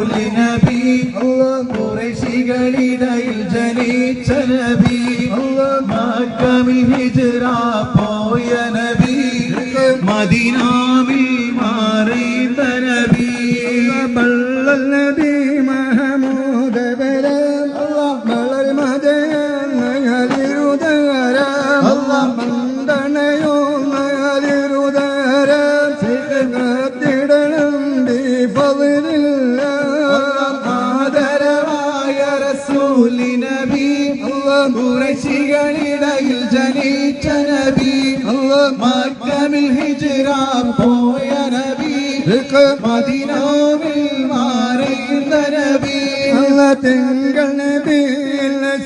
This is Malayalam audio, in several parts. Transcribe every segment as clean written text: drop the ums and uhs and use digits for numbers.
റസൂലി നബി ഖുറൈശികളിടയിൽ ജനിച്ച നബി മക്കയിൽ ഹിജ്റ പോയ നബി മദീനാവിൽ മാറിയ നബി ബല്ലൽ നബി മഹമൂദ് വരം മലൽ മദനയലിരുദരം മന്ദനയോ നയലിരുദരം സിഗത്തിടണം ബിഫളില്ല ആദരവായ റസൂലി നബി ഖുറൈശികളിടയിൽ ജനിച്ച നബി മക്കയിൽ ഹിജ്റ പോയ നബി മദീനാവിൽ മാറിയ നബി തിങ്കൾ നബി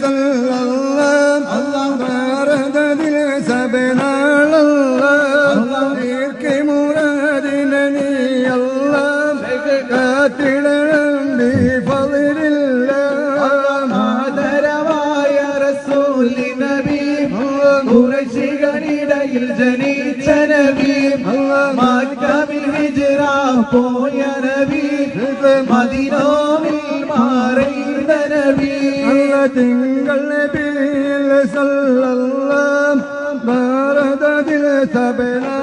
സല്ലല്ലാഹു ഭാരതത്തിൽ സബനാളല്ലാഹ് മുറാദിനെ നീ അല്ലാഹ് കാത്തിടണം ബിഫളില്ല ആദരവായ റസൂലി നബി ഖുറൈശികളിടയിൽ ജനിച്ച നബി മക്കയിൽ ഹിജ്റ പോയ നബി മദീനാവിൽ മാറിയ നബി തിങ്കൾ നബി സല്ലല്ലാഹു ഭാരതത്തിൽ സബനാ